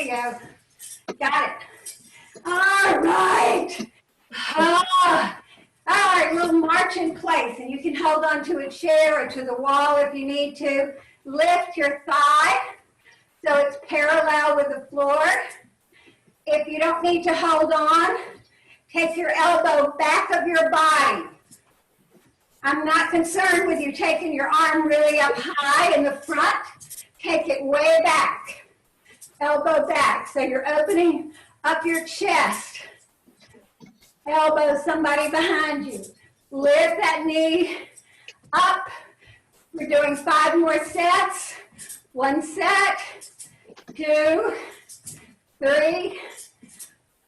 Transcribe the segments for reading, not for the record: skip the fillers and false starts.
go. Got it. All right. All right, we'll march in place, and you can hold on to a chair or to the wall if you need to. Lift your thigh so it's parallel with the floor. If you don't need to hold on, take your elbow back of your body. I'm not concerned with you taking your arm really up high in the front. Take it way back, elbow back. So you're opening up your chest. Elbow somebody behind you. Lift that knee up. We're doing 5 more sets. 1 set, 2, 3,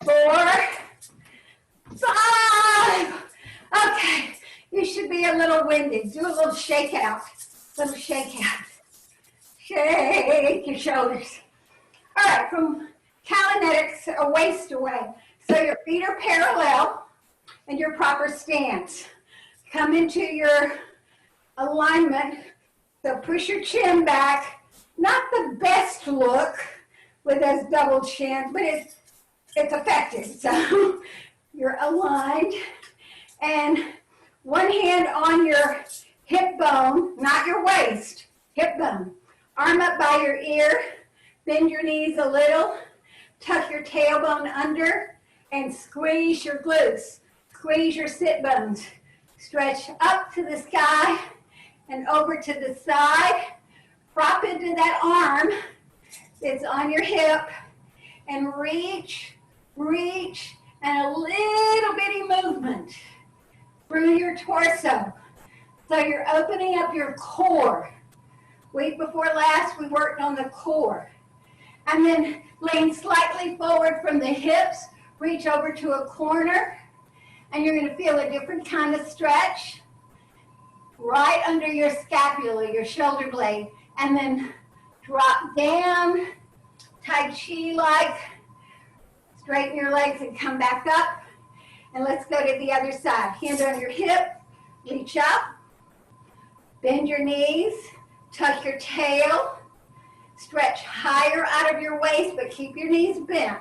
4, 5. Okay, you should be a little winded. Do a little shake out. Little shake out. Shake your shoulders. All right, from Kalanetics, a waist away. So your feet are parallel and your proper stance. Come into your alignment. So push your chin back. Not the best look with those double chins, but it's effective. So you're aligned. And one hand on your hip bone, not your waist, hip bone. Arm up by your ear. Bend your knees a little. Tuck your tailbone under and squeeze your glutes. Squeeze your sit bones. Stretch up to the sky and over to the side. Prop into that arm that's on your hip and reach, reach, and a little bitty movement through your torso. So you're opening up your core. Week before last, we worked on the core. And then lean slightly forward from the hips, reach over to a corner, and you're going to feel a different kind of stretch right under your scapula, your shoulder blade, and then drop down, Tai Chi-like, straighten your legs and come back up. And let's go to the other side. Hand on your hip, reach up, bend your knees, tuck your tail, stretch higher out of your waist, but keep your knees bent.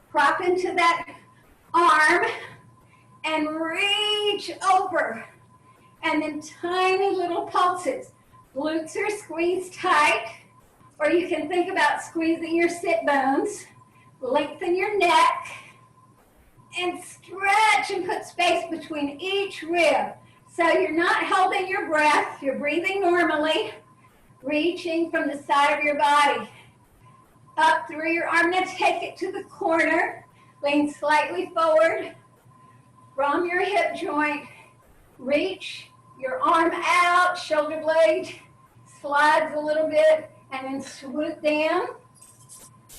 Prop into that arm and reach over. And then tiny little pulses. Glutes are squeezed tight, or you can think about squeezing your sit bones. Lengthen your neck and stretch and put space between each rib. So you're not holding your breath, you're breathing normally, reaching from the side of your body. Up through your arm, now take it to the corner. Lean slightly forward from your hip joint. Reach your arm out, shoulder blade slides a little bit, and then swoop down.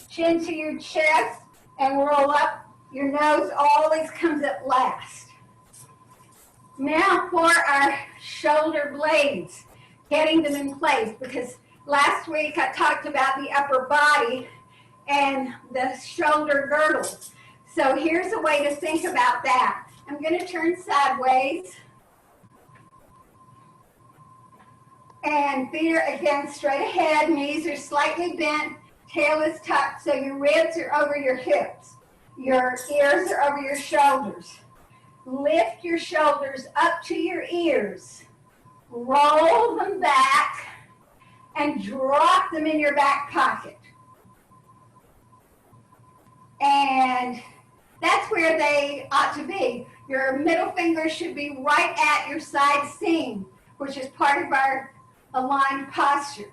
Chin to your chest and roll up. Your nose always comes up last. Now for our shoulder blades, getting them in place, because last week I talked about the upper body and the shoulder girdle. So here's a way to think about that. I'm going to turn sideways. And feet are again straight ahead, knees are slightly bent, tail is tucked, so your ribs are over your hips. Your ears are over your shoulders. Lift your shoulders up to your ears. Roll them back and drop them in your back pocket. And that's where they ought to be. Your middle finger should be right at your side seam, which is part of our aligned posture.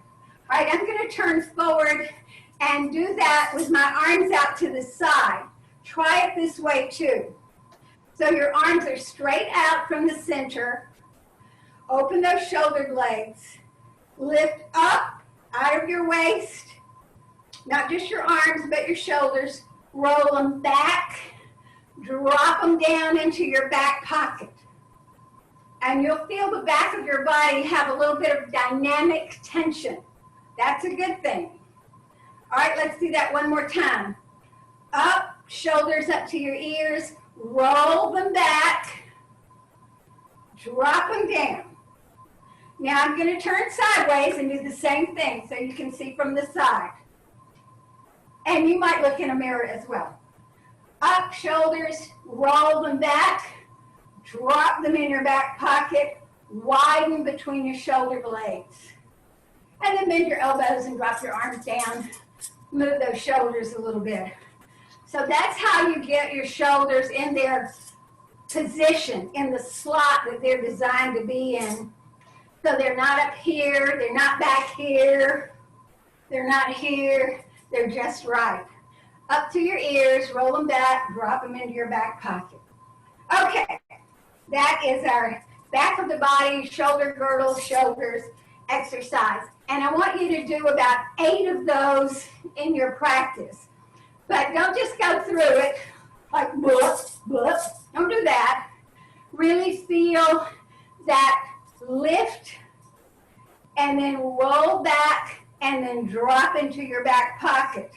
All right, I'm going to turn forward and do that with my arms out to the side. Try it this way too. So your arms are straight out from the center. Open those shoulder blades. Lift up out of your waist. Not just your arms, but your shoulders. Roll them back. Drop them down into your back pocket. And you'll feel the back of your body have a little bit of dynamic tension. That's a good thing. All right, let's do that one more time. Up, shoulders up to your ears. Roll them back. Drop them down. Now I'm going to turn sideways and do the same thing so you can see from the side. And you might look in a mirror as well. Up, shoulders, roll them back, drop them in your back pocket, widen between your shoulder blades. And then bend your elbows and drop your arms down. Move those shoulders a little bit. So that's how you get your shoulders in their position, in the slot that they're designed to be in. So they're not up here, they're not back here, they're not here, they're just right. Up to your ears, roll them back, drop them into your back pocket. Okay, that is our back of the body, shoulder girdles, shoulders exercise. And I want you to do about 8 of those in your practice. But don't just go through it like blah, blah. Don't do that. Really feel that lift and then roll back and then drop into your back pocket.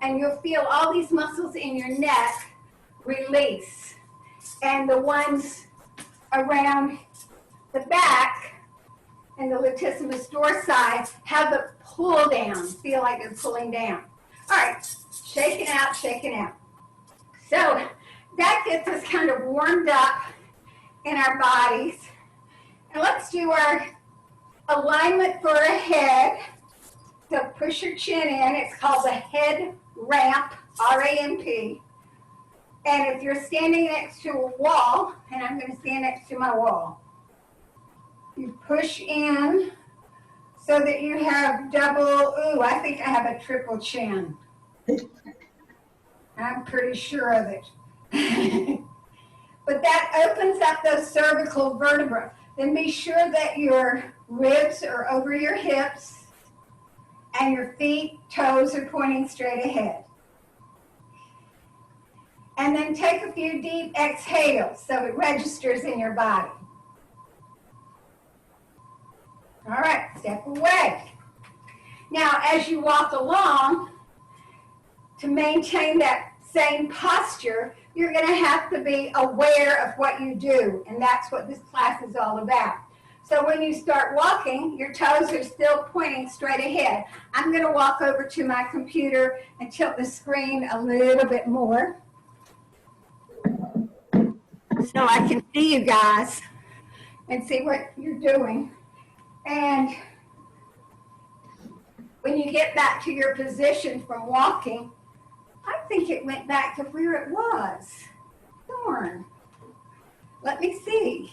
And you'll feel all these muscles in your neck release. And the ones around the back and the latissimus dorsi have a pull down, feel like they're pulling down. All right, shaking out, shaking out. So that gets us kind of warmed up in our bodies. And let's do our alignment for a head. So push your chin in. It's called the head ramp, R-A-M-P. And if you're standing next to a wall, and I'm going to stand next to my wall, you push in so that you have double, ooh, I think I have a triple chin. I'm pretty sure of it. But that opens up those cervical vertebrae. Then be sure that your ribs are over your hips and your feet, toes are pointing straight ahead. And then take a few deep exhales so it registers in your body. All right, step away. Now, as you walk along, to maintain that same posture, you're going to have to be aware of what you do, and that's what this class is all about. So when you start walking, your toes are still pointing straight ahead. I'm going to walk over to my computer and tilt the screen a little bit more so I can see you guys and see what you're doing. And when you get back to your position from walking, I think it went back to where it was. Darn. Let me see.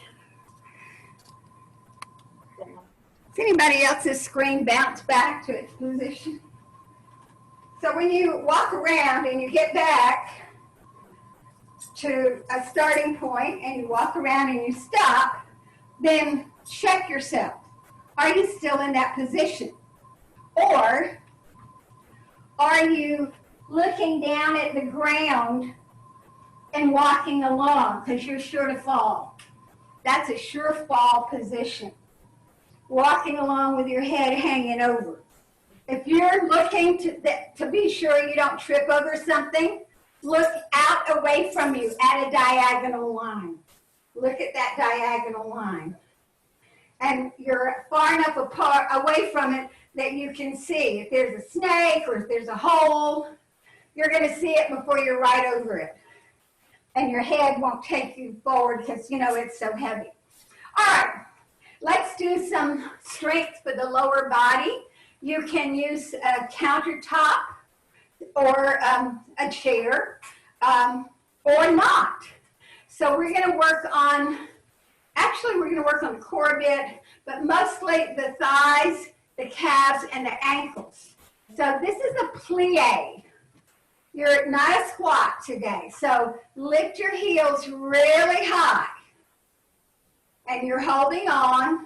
Does anybody else's screen bounce back to its position? So when you walk around and you get back to a starting point and you walk around and you stop, then check yourself. Are you still in that position? Or are you looking down at the ground and walking along because you're sure to fall? That's a sure fall position. Walking along with your head hanging over. If you're looking to be sure you don't trip over something, look out away from you at a diagonal line. Look at that diagonal line. And you're far enough apart, away from it that you can see. If there's a snake or if there's a hole, you're going to see it before you're right over it. And your head won't take you forward because, you know, it's so heavy. All right, let's do some strength for the lower body. You can use a countertop or a chair or not. So we're going to work on, actually we're going to work on the core a bit, but mostly the thighs, the calves, and the ankles. So this is a plie. You're not a squat today. So lift your heels really high. And you're holding on.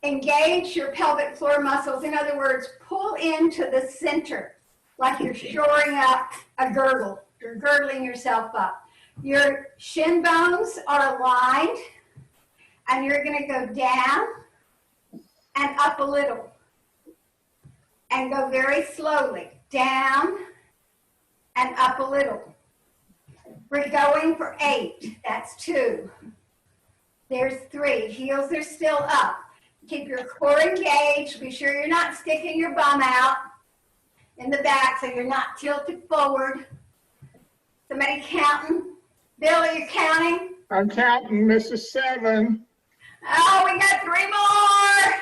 Engage your pelvic floor muscles. In other words, pull into the center like you're shoring up a girdle. You're girdling yourself up. Your shin bones are aligned. And you're going to go down and up a little. And go very slowly. Down and up a little. We're going for 8. That's 2. There's 3. Heels are still up. Keep your core engaged. Be sure you're not sticking your bum out. in the back so you're not tilted forward. Somebody counting? Bill, are you counting? I'm counting, Mrs. 7. Oh, we got 3 more.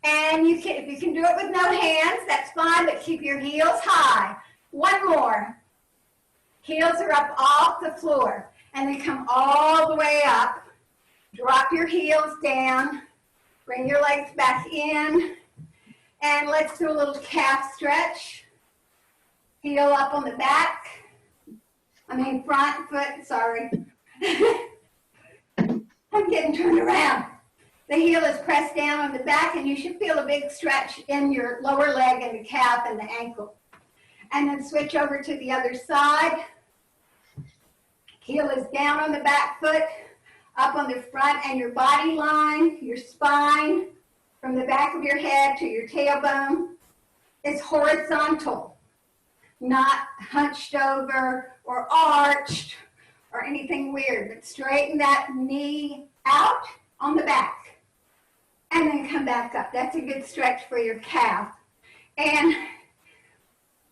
And you can, if you can do it with no hands, that's fine, but keep your heels high. 1 more. Heels are up off the floor, and they come all the way up. Drop your heels down. Bring your legs back in. And let's do a little calf stretch. Heel up on the back. Front foot, sorry. I'm getting turned around. The heel is pressed down on the back, and you should feel a big stretch in your lower leg and the calf and the ankle. And then switch over to the other side. Heel is down on the back foot, up on the front, and your body line, your spine, from the back of your head to your tailbone is horizontal, not hunched over or arched or anything weird, but straighten that knee out on the back and then come back up. That's a good stretch for your calf and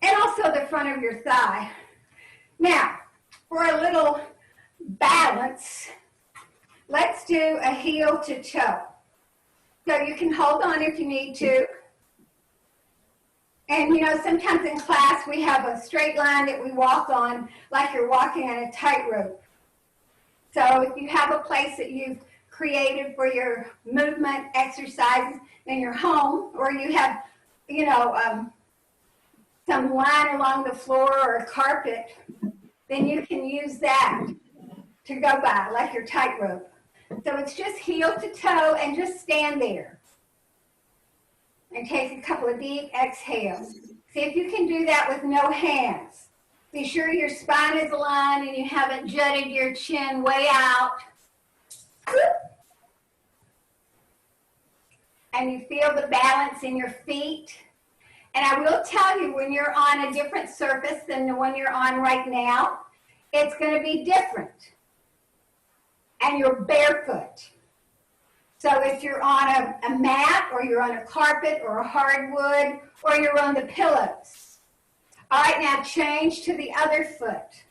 also the front of your thigh. Now, for a little balance, let's do a heel to toe. So you can hold on if you need to. And sometimes in class we have a straight line that we walk on like you're walking on a tightrope. So if you have a place that you've created for your movement exercises in your home, or you have, some line along the floor or a carpet, then you can use that to go by like your tightrope. So it's just heel to toe and just stand there. And take a couple of deep exhales. See if you can do that with no hands. Be sure your spine is aligned and you haven't jutted your chin way out. And you feel the balance in your feet. And I will tell you, when you're on a different surface than the one you're on right now, it's going to be different. And you're barefoot. So if you're on a mat, or you're on a carpet, or a hardwood, or you're on the pillows. All right, now change to the other foot.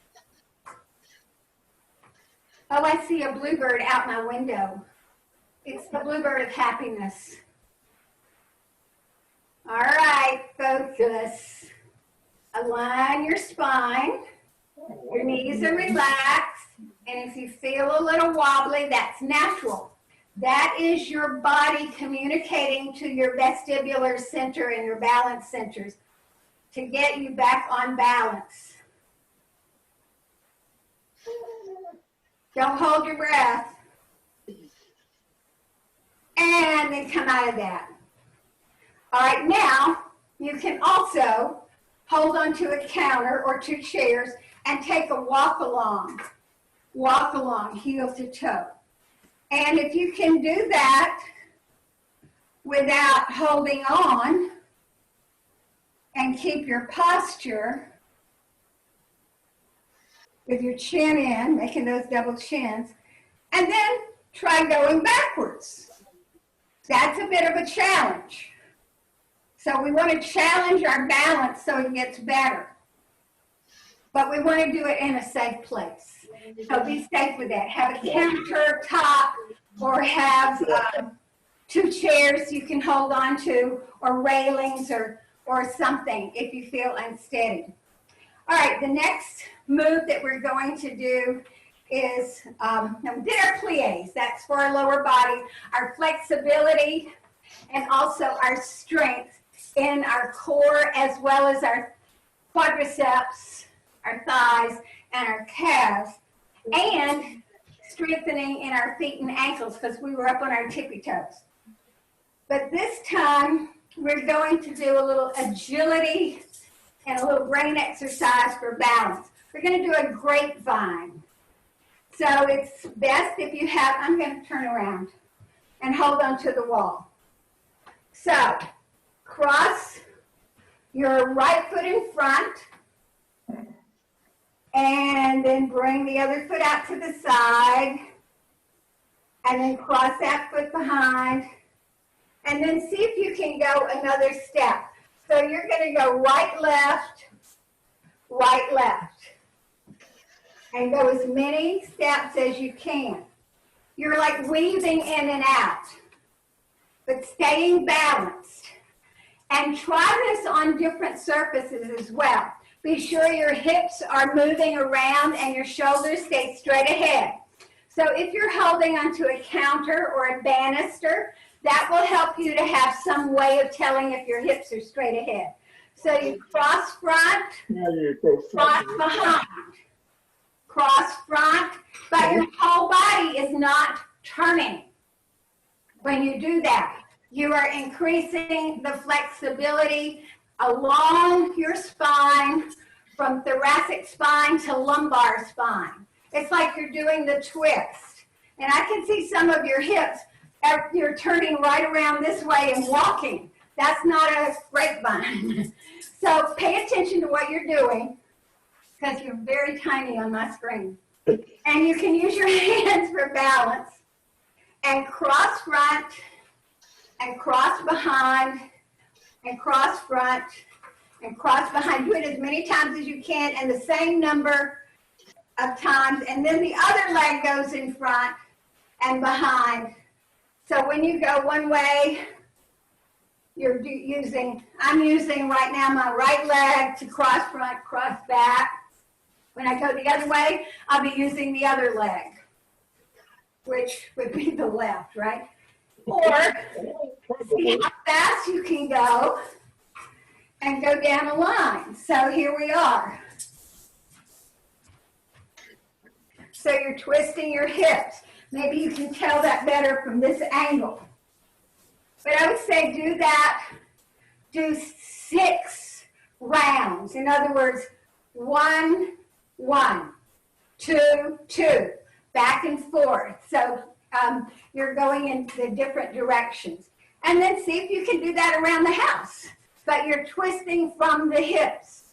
Oh, I see a bluebird out my window. It's the bluebird of happiness. All right, focus. Align your spine. Your knees are relaxed. And if you feel a little wobbly, that's natural. That is your body communicating to your vestibular center and your balance centers to get you back on balance. Don't hold your breath. And then come out of that. All right, now you can also hold onto a counter or 2 chairs and take a walk along. Walk along, heel to toe. And if you can do that without holding on and keep your posture with your chin in, making those double chins, and then try going backwards. That's a bit of a challenge. So we want to challenge our balance so it gets better. But we want to do it in a safe place. So be safe with that. Have a countertop or have 2 chairs you can hold on to, or railings or something if you feel unsteady. All right, the next move that we're going to do is, now we did our plies. That's for our lower body, our flexibility, and also our strength in our core, as well as our quadriceps, our thighs, and our calves, and strengthening in our feet and ankles because we were up on our tippy toes. But this time, we're going to do a little agility and a little brain exercise for balance. We're going to do a grapevine. So it's best if you have, I'm going to turn around and hold on to the wall. So cross your right foot in front, and then bring the other foot out to the side, and then cross that foot behind, and then see if you can go another step. So you're going to go right, left, and go as many steps as you can. You're like weaving in and out, but staying balanced. And try this on different surfaces as well. Be sure your hips are moving around and your shoulders stay straight ahead. So if you're holding onto a counter or a banister, that will help you to have some way of telling if your hips are straight ahead. So you cross front, cross behind, cross front, but your whole body is not turning when you do that. You are increasing the flexibility along your spine from thoracic spine to lumbar spine. It's like you're doing the twist. And I can see some of your hips, you're turning right around this way and walking. That's not a grapevine. So pay attention to what you're doing because you're very tiny on my screen. And you can use your hands for balance and cross front, and cross behind, and cross front, and cross behind. Do it as many times as you can and the same number of times. And then the other leg goes in front and behind. So when you go one way, I'm using right now my right leg to cross front, cross back. When I go the other way, I'll be using the other leg, which would be the left, right? Or see how fast you can go and go down a line. So here we are. So you're twisting your hips. Maybe you can tell that better from this angle. But I would say do 6 rounds. In other words, 1, 1, 2, 2, back and forth. So you're going in the different directions. And then see if you can do that around the house. But you're twisting from the hips.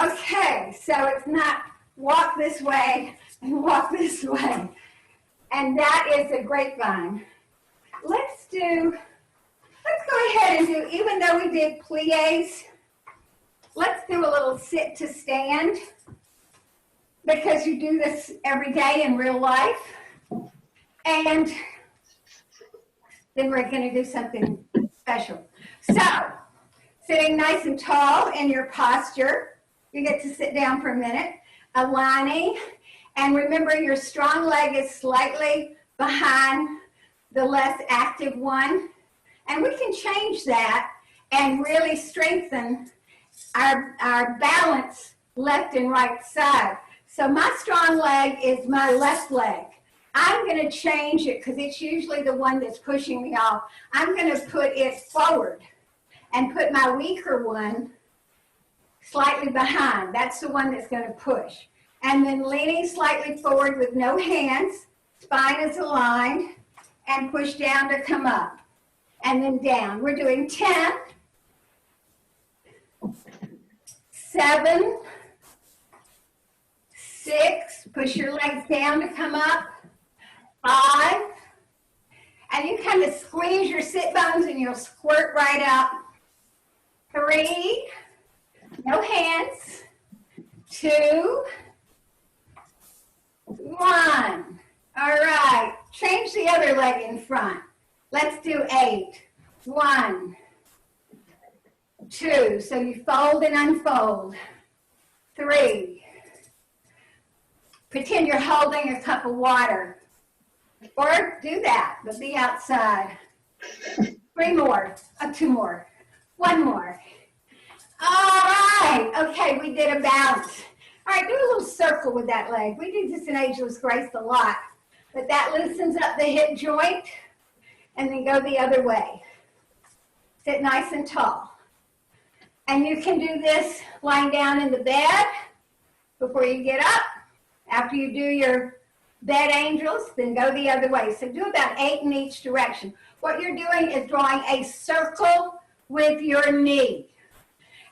Okay, so it's not walk this way and walk this way. And that is a grapevine. Let's go ahead and do, even though we did plies, let's do a little sit to stand because you do this every day in real life. And then we're going to do something special. So, sitting nice and tall in your posture. You get to sit down for a minute. Aligning. And remember, your strong leg is slightly behind the less active one. And we can change that and really strengthen our balance left and right side. So my strong leg is my left leg. I'm going to change it because it's usually the one that's pushing me off. I'm going to put it forward and put my weaker one slightly behind. That's the one that's going to push. And then leaning slightly forward with no hands, spine is aligned, and push down to come up. And then down. We're doing 10, 7, 6, push your legs down to come up, 5, and you kind of squeeze your sit bones and you'll squirt right up, 3, no hands, 2, 1. All right, change the other leg in front. Let's do 8. 1, 2. So you fold and unfold. 3. Pretend you're holding a cup of water. Or do that, but be outside. 3 more. 2 more. 1 more. All right. Okay, we did a balance. All right, do a little circle with that leg. We do this in Ageless Grace a lot. But that loosens up the hip joint. And then go the other way. Sit nice and tall. And you can do this lying down in the bed before you get up. After you do your bed angels, then go the other way. So do about 8 in each direction. What you're doing is drawing a circle with your knee.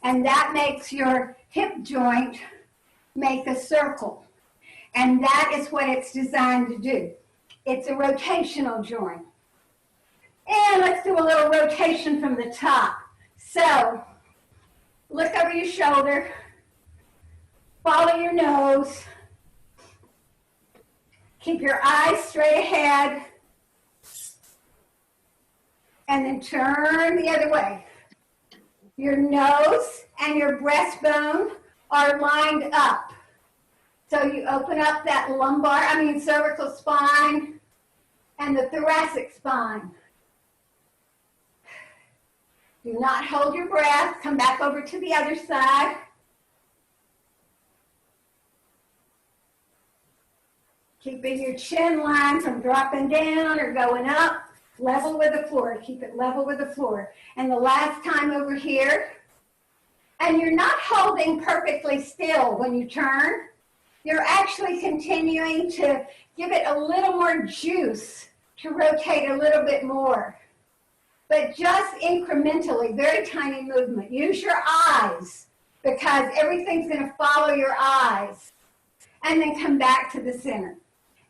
And that makes your hip joint make a circle. And that is what it's designed to do. It's a rotational joint. And let's do a little rotation from the top. So Look over your shoulder. Follow your nose. Keep your eyes straight ahead. And then turn the other way. Your nose and your breastbone are lined up. So you open up that cervical spine and the thoracic spine. Do not hold your breath. Come back over to the other side. Keeping your chin line from dropping down or going up. Level with the floor. Keep it level with the floor. And the last time over here. And you're not holding perfectly still when you turn. You're actually continuing to give it a little more juice to rotate a little bit more. But just incrementally, very tiny movement. Use your eyes because everything's going to follow your eyes. And then come back to the center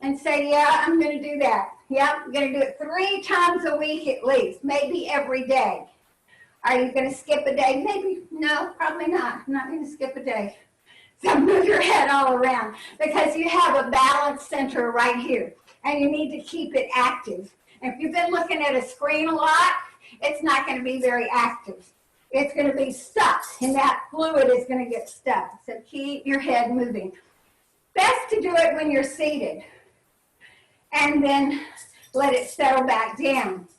and say, yeah, I'm going to do that. Yeah, I'm going to do it 3 times a week at least, maybe every day. Are you going to skip a day? Maybe. No, probably not. I'm not going to skip a day. So move your head all around because you have a balance center right here and you need to keep it active. And if you've been looking at a screen a lot, it's not going to be very active. It's going to be stuck and that fluid is going to get stuck. So keep your head moving. Best to do it when you're seated and then let it settle back down.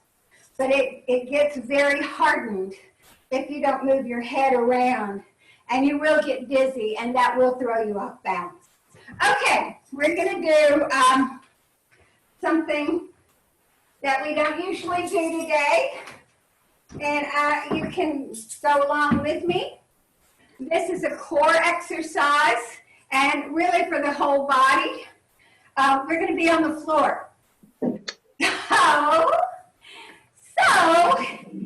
But it gets very hardened if you don't move your head around. And you will get dizzy, and that will throw you off balance. Okay, we're going to do something that we don't usually do today. And you can go along with me. This is a core exercise, and really for the whole body. We're going to be on the floor. So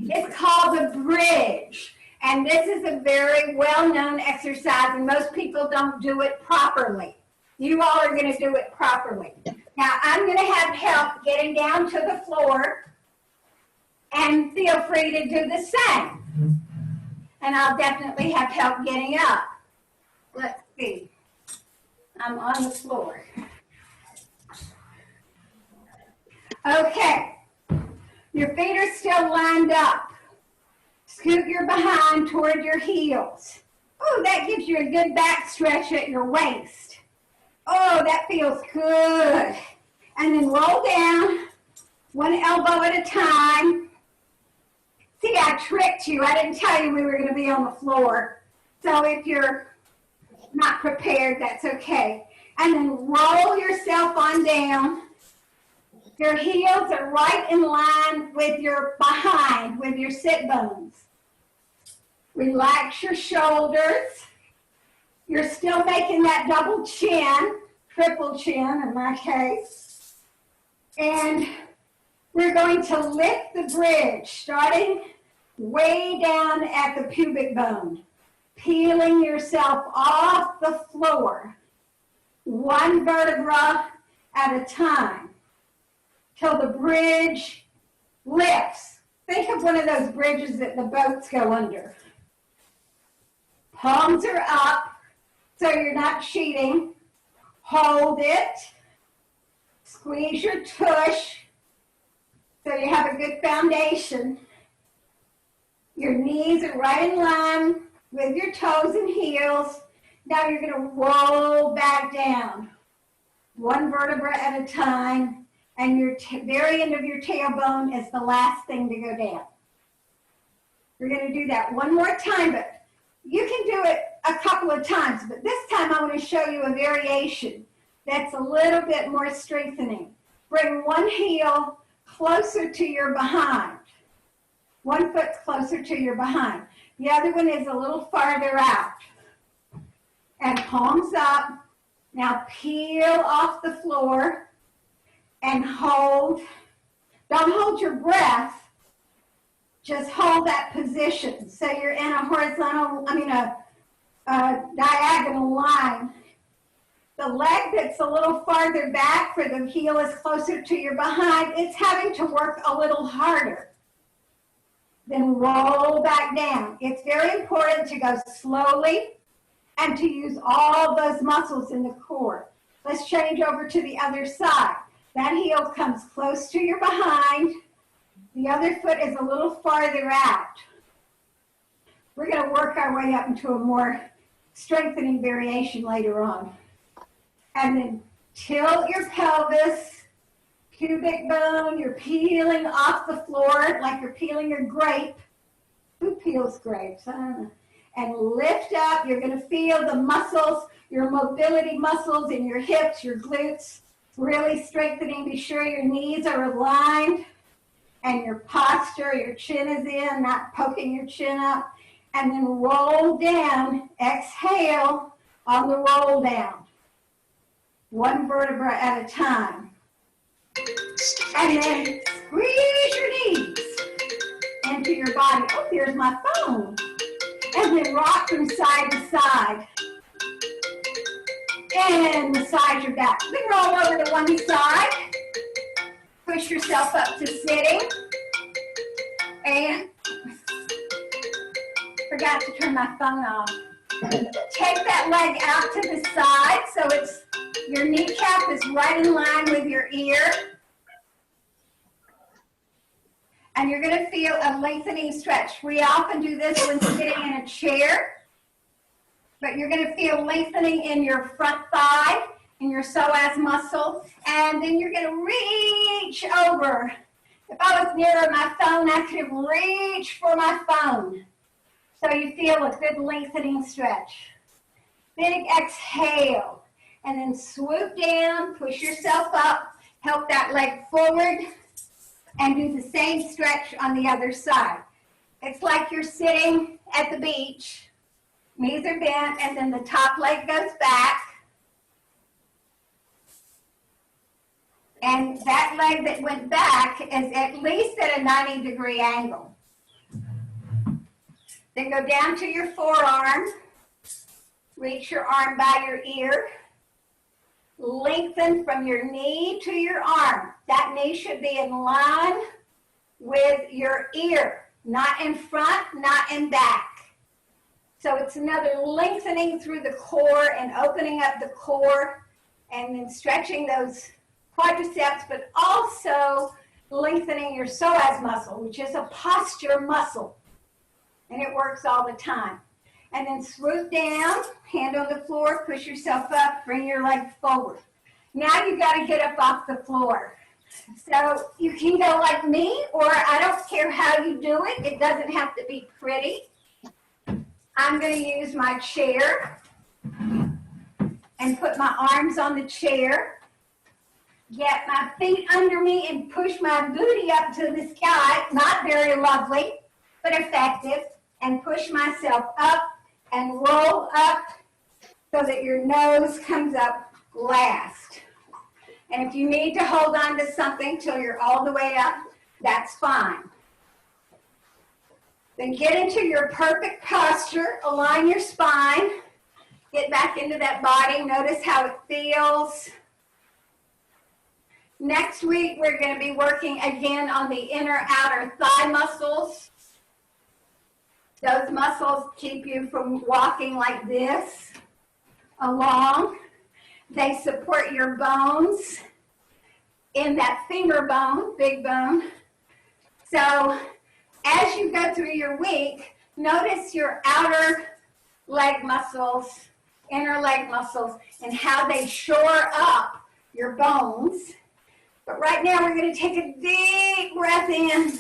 it's called the bridge. And this is a very well-known exercise, and most people don't do it properly. You all are going to do it properly. Now, I'm going to have help getting down to the floor, and feel free to do the same. And I'll definitely have help getting up. Let's see. I'm on the floor. Okay. Your feet are still lined up. Scoot your behind toward your heels. Oh, that gives you a good back stretch at your waist. Oh, that feels good. And then roll down, one elbow at a time. See, I tricked you. I didn't tell you we were going to be on the floor. So if you're not prepared, that's okay. And then roll yourself on down. Your heels are right in line with your behind, with your sit bones. Relax your shoulders. You're still making that double chin, triple chin in my case. And we're going to lift the bridge, starting way down at the pubic bone, peeling yourself off the floor, one vertebra at a time, till the bridge lifts. Think of one of those bridges that the boats go under. Palms are up, so you're not cheating. Hold it. Squeeze your tush, so you have a good foundation. Your knees are right in line with your toes and heels. Now you're going to roll back down, one vertebra at a time, and your very end of your tailbone is the last thing to go down. We're going to do that one more time, but you can do it a couple of times, but this time I want to show you a variation that's a little bit more strengthening. Bring one heel closer to your behind. 1 foot closer to your behind. The other one is a little farther out. And palms up. Now peel off the floor and hold. Don't hold your breath. Just hold that position. So you're in a horizontal, a diagonal line. The leg that's a little farther back for the heel is closer to your behind. It's having to work a little harder. then roll back down. It's very important to go slowly and to use all those muscles in the core. Let's change over to the other side. That heel comes close to your behind. The other foot is a little farther out. We're going to work our way up into a more strengthening variation later on. And then tilt your pelvis, pubic bone. You're peeling off the floor like you're peeling a grape. Who peels grapes? I don't know. And lift up. You're going to feel the muscles, your mobility muscles in your hips, your glutes, really strengthening. Be sure your knees are aligned and your posture, your chin is in, not poking your chin up. And then roll down. Exhale on the roll down. One vertebra at a time. And then squeeze your knees into your body. Oh, there's my phone. And then rock from side to side. And massage your back. Then roll over to one side. Push yourself up to sitting. And forgot to turn my phone off. Take that leg out to the side so it's your kneecap is right in line with your ear. And you're going to feel a lengthening stretch. We often do this when sitting in a chair, but you're going to feel lengthening in your front thigh, in your psoas muscle, and then you're going to reach over. If I was near my phone, I could reach for my phone. So you feel a good lengthening stretch. Big exhale, and then swoop down, push yourself up, help that leg forward, and do the same stretch on the other side. It's like you're sitting at the beach, knees are bent, and then the top leg goes back. And that leg that went back is at least at a 90-degree angle. Then go down to your forearm. Reach your arm by your ear. Lengthen from your knee to your arm. That knee should be in line with your ear, not in front, not in back. So it's another lengthening through the core and opening up the core and then stretching those quadriceps, but also lengthening your psoas muscle, which is a posture muscle. And it works all the time. And then swoop down, hand on the floor, push yourself up, bring your leg forward. Now you got to get up off the floor. So you can go like me, or I don't care how you do it. It doesn't have to be pretty. I'm going to use my chair and put my arms on the chair. Get my feet under me and push my booty up to the sky. Not very lovely, but effective. And push myself up and roll up so that your nose comes up last. And if you need to hold on to something till you're all the way up, that's fine. Then get into your perfect posture, align your spine, get back into that body, notice how it feels. Next week, we're going to be working again on the inner outer thigh muscles. Those muscles keep you from walking like this along. They support your bones in that finger bone, big bone. So as you go through your week, notice your outer leg muscles, inner leg muscles, and how they shore up your bones. But right now we're going to take a deep breath in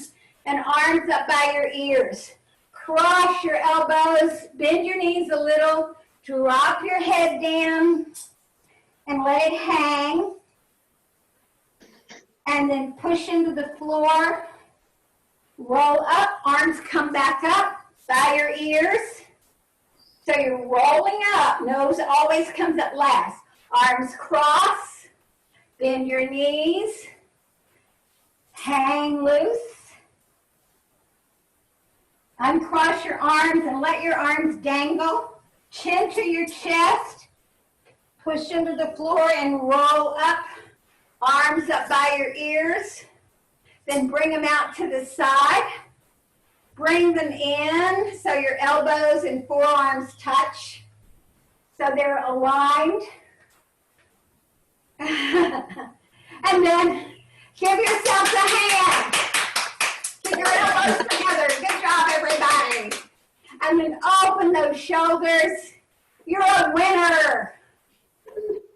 and arms up by your ears. Cross your elbows, bend your knees a little, drop your head down, and let it hang. And then push into the floor. Roll up, arms come back up by your ears. So you're rolling up, nose always comes up last. Arms cross, bend your knees, hang loose. Uncross your arms and let your arms dangle. Chin to your chest. Push into the floor and roll up. Arms up by your ears. Then bring them out to the side. bring them in so your elbows and forearms touch, so they're aligned. And then give yourselves a hand. Keep your elbows together. Good job, everybody. And then open those shoulders. You're a winner.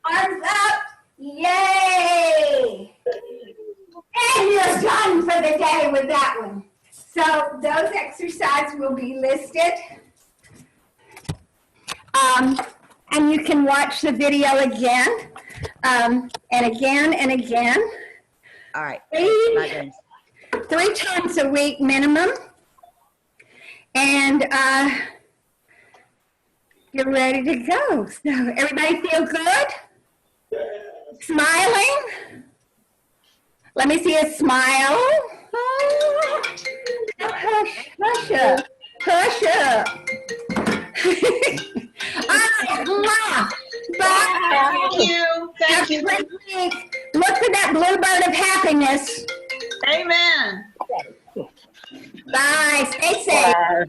Arms up. Yay. And you're done for the day with that one. So those exercises will be listed. And you can watch the video again, and again and again. All right. Three times a week minimum. And you're ready to go. So everybody feel good? Smiling? Let me see a smile. Hush, hush up, hush up. Bye. Thank you. Thank you. Look for that blue bird of happiness. Amen. Bye. Stay safe. Bye.